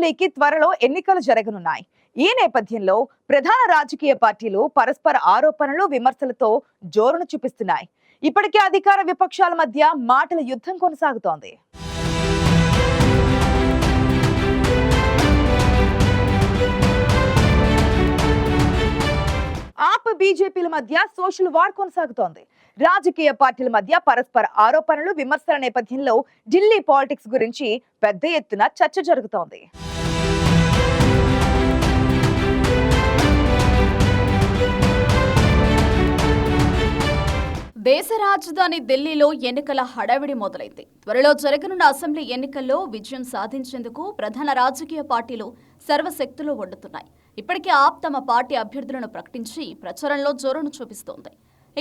అసెంబ్లీకి త్వరలో ఎన్నికలు జరగనున్నాయి. ఈ నేపథ్యంలో ప్రధాన రాజకీయ పార్టీలు పరస్పర ఆరోపణలు, విమర్శలతో జోరును చూపిస్తున్నాయి. ఇప్పటికే అధికార విపక్షాల మధ్య మాటల యుద్ధం కొనసాగుతోంది. ఆప్ బీజేపీల మధ్య సోషల్ వార్ కొనసాగుతోంది. రాజకీయ పార్టీల మధ్య పరస్పర ఆరోపణలు, విమర్శల నేపథ్యంలో ఢిల్లీ పాలిటిక్స్ గురించి పెద్ద ఎత్తున చర్చ జరుగుతోంది. దేశ రాజధాని ఢిల్లీలో ఎన్నికల హడావిడి మొదలైంది. త్వరలో జరగనున్న అసెంబ్లీ ఎన్నికల్లో విజయం సాధించేందుకు ప్రధాన రాజకీయ పార్టీలు సర్వశక్తులు ఒడ్డుతున్నాయి. ఇప్పటికే ఆప్ తమ పార్టీ అభ్యర్థులను ప్రకటించి ప్రచారంలో జోరును చూపిస్తోంది.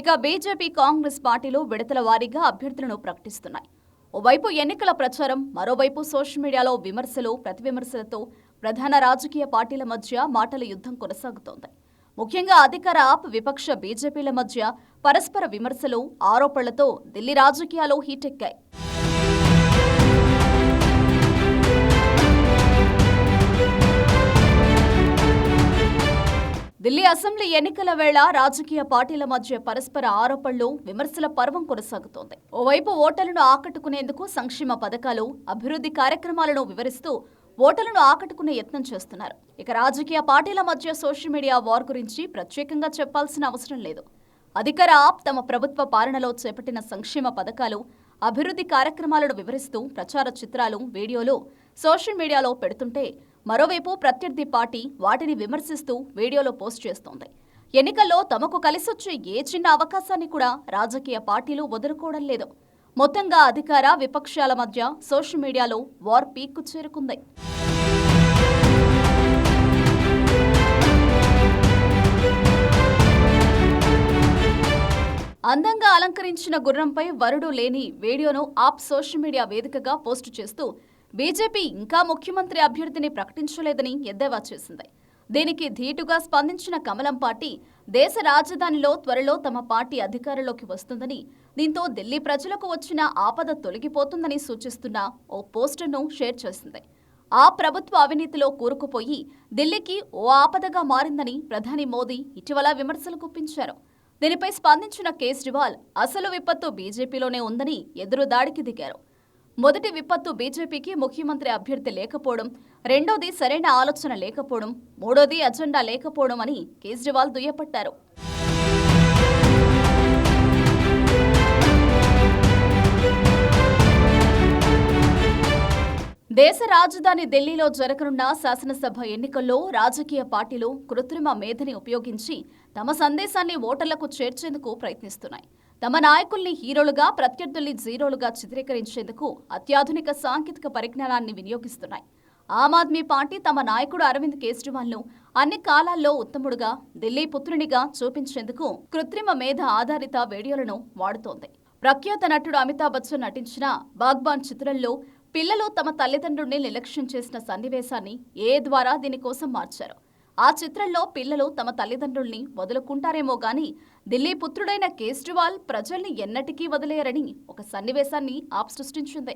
ఇక బీజేపీ, కాంగ్రెస్ పార్టీలు విడతల వారీగా అభ్యర్థులను ప్రకటిస్తున్నాయి. ఓవైపు ఎన్నికల ప్రచారం, మరోవైపు సోషల్ మీడియాలో విమర్శలు, ప్రతివిమర్శలతో ప్రధాన రాజకీయ పార్టీల మధ్య మాటల యుద్ధం కొనసాగుతోంది. ముఖ్యంగా అధికార ఆప్, విపక్ష బీజేపీల మధ్య పరస్పర విమర్శలు, ఆరోపణలతో ఢిల్లీ రాజకీయాలు హీటెక్కాయి. ఢిల్లీ అసెంబ్లీ ఎన్నికల వేళ రాజకీయ పార్టీల మధ్య పరస్పర ఆరోపణలు, విమర్శల పర్వం కొనసాగుతోంది. ఓవైపు ఓటర్లను ఆకట్టుకునేందుకు సంక్షేమ పథకాలు, అభివృద్ధి కార్యక్రమాలను వివరిస్తూ ఓటర్లను ఆకట్టుకునే యత్నం చేస్తున్నారు. ఇక రాజకీయ పార్టీల మధ్య సోషల్ మీడియా వార్ గురించి ప్రత్యేకంగా చెప్పాల్సిన అవసరం లేదు. అధికార ఆప్ తమ ప్రభుత్వ పాలనలో చేపట్టిన సంక్షేమ పథకాలు, అభివృద్ధి కార్యక్రమాలను వివరిస్తూ ప్రచార చిత్రాలు, వీడియోలు సోషల్ మీడియాలో పెడుతుంటే, మరోవైపు ప్రత్యర్థి పార్టీ వాటిని విమర్శిస్తూ వీడియోలో పోస్ట్ చేస్తోంది. ఎన్నికల్లో తమకు కలిసొచ్చే ఏ చిన్న అవకాశాన్ని కూడా రాజకీయ పార్టీలు వదులుకోవడం లేదు. మొత్తంగా అధికార, విపక్షాల మధ్య సోషల్ మీడియాలో వార్ పీక్కు చేరుకుంది. అందంగా అలంకరించిన గుర్రంపై వరుడు లేని వీడియోను ఆప్ సోషల్ మీడియా వేదికగా పోస్టు చేస్తూ బీజేపీ ఇంకా ముఖ్యమంత్రి అభ్యర్థిని ప్రకటించలేదని ఎద్దేవా చేసింది. దీనికి ధీటుగా స్పందించిన కమలం పార్టీ దేశ రాజధానిలో త్వరలో తమ పార్టీ అధికారంలోకి వస్తుందని, దీంతో ఢిల్లీ ప్రజలకు వచ్చిన ఆపద తొలగిపోతుందని సూచిస్తున్న ఓ పోస్టర్ను షేర్ చేసింది. ఆ ప్రభుత్వ అవినీతిలో కూరుకుపోయి ఢిల్లీకి ఓ ఆపదగా మారిందని ప్రధాని మోదీ ఇటీవల విమర్శలు గుప్పించారు. దీనిపై స్పందించిన కేజ్రీవాల్ అసలు విపత్తు బీజేపీలోనే ఉందని ఎదురుదాడికి దిగారు. మొదటి విపత్తు బీజేపీకి ముఖ్యమంత్రి అభ్యర్థి లేకపోవడం, రెండోది సరైన ఆలోచన లేకపోవడం, మూడోది అజెండా లేకపోవడం అని కేజ్రీవాల్ దుయ్యపట్టారు. దేశ రాజధాని ఢిల్లీలో జరగనున్న శాసనసభ ఎన్నికల్లో రాజకీయ పార్టీలు కృత్రిమ మేధని ఉపయోగించి తమ సందేశాన్ని ఓటర్లకు చేర్చేందుకు ప్రయత్నిస్తున్నాయి. తమ నాయకుల్ని హీరోలుగా, ప్రత్యర్థుల్ని జీరోలుగా చిత్రీకరించేందుకు అత్యాధునిక సాంకేతిక పరిజ్ఞానాన్ని వినియోగిస్తున్నాయి. ఆమ్ ఆద్మీ పార్టీ తమ నాయకుడు అరవింద్ కేజ్రీవాల్ను అన్ని కాలాల్లో ఉత్తముడుగా, ఢిల్లీ పుత్రునిగా చూపించేందుకు కృత్రిమ మేధ ఆధారిత వీడియోలను వాడుతోంది. ప్రఖ్యాత నటుడు అమితాబ్ బచ్చన్ నటించిన బాగ్బాన్ చిత్రంలో పిల్లలు తమ తల్లిదండ్రుల్ని నిర్లక్ష్యం చేసిన సన్నివేశాన్ని ద్వారా దీనికోసం మార్చారు. ఆ చిత్రంలో పిల్లలు తమ తల్లిదండ్రుల్ని వదులుకుంటారేమో గాని ఢిల్లీ పుత్రుడైన కేజ్రీవాల్ ప్రజల్ని ఎన్నటికీ వదిలేయరని ఒక సన్నివేశాన్ని ఆప్ సృష్టించింది.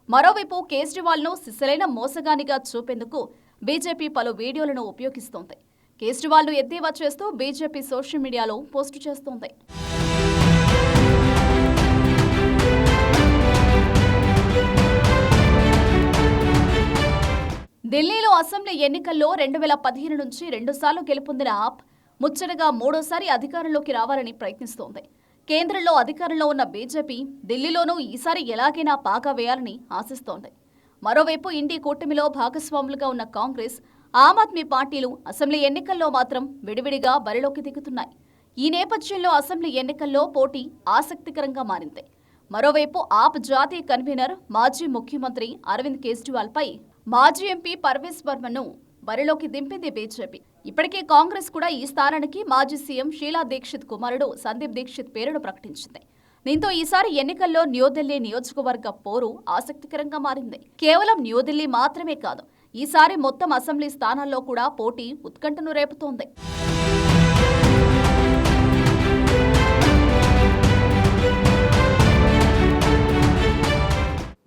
మరోవైపు కేజ్రీవాల్ను సిసలైన మోసగానిగా చూపేందుకు బీజేపీ పలు వీడియోలను ఉపయోగిస్తోంది. కేజ్రీవాల్ను ఎద్దేవా చేస్తూ బీజేపీ సోషల్ మీడియాలో పోస్టు చేస్తోంది. ఢిల్లీలో అసెంబ్లీ ఎన్నికల్లో 2015 నుంచి 2 సార్లు గెలుపొందిన ఆప్ ముచ్చటగా మూడోసారి అధికారంలోకి రావాలని ప్రయత్నిస్తోంది. కేంద్రంలో అధికారంలో ఉన్న బీజేపీ ఢిల్లీలోనూ ఈసారి ఎలాగైనా పాగా వేయాలని ఆశిస్తోంది. మరోవైపు ఇండి కూటమిలో భాగస్వాములుగా ఉన్న కాంగ్రెస్, ఆమ్ ఆద్మీ పార్టీలు అసెంబ్లీ ఎన్నికల్లో మాత్రం విడివిడిగా బరిలోకి దిగుతున్నాయి. ఈ నేపథ్యంలో అసెంబ్లీ ఎన్నికల్లో పోటీ ఆసక్తికరంగా మారింది. మరోవైపు ఆప్ జాతీయ కన్వీనర్, మాజీ ముఖ్యమంత్రి అరవింద్ కేజ్రీవాల్పై మాజీ ఎంపీ పర్వేజ్ వర్మను బరిలోకి దింపింది బీజేపీ. ఇప్పటికే కాంగ్రెస్ కూడా ఈ స్థానానికి మాజీ సీఎం షీలా దీక్షిత్ కుమారుడు సందీప్ దీక్షిత్ పేరును ప్రకటించింది. దీంతో ఈసారి ఎన్నికల్లో న్యూఢిల్లీ నియోజకవర్గ పోరు ఆసక్తికరంగా మారింది. కేవలం న్యూఢిల్లీ మాత్రమే కాదు, ఈసారి మొత్తం అసెంబ్లీ స్థానాల్లో కూడా పోటీ ఉత్కంఠను రేపుతోంది.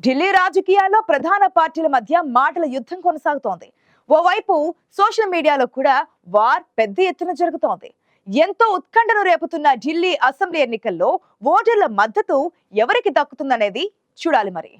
ఢిల్లీ రాజకీయాల్లో ప్రధాన పార్టీల మధ్య మాటల యుద్ధం కొనసాగుతోంది. ఓవైపు సోషల్ మీడియాలో కూడా వార్ పెద్ద ఎత్తున జరుగుతోంది. ఎంతో ఉత్కంఠను రేపుతున్న ఢిల్లీ అసెంబ్లీ ఎన్నికల్లో ఓటర్ల మద్దతు ఎవరికి దక్కుతుందనేది చూడాలి మరి.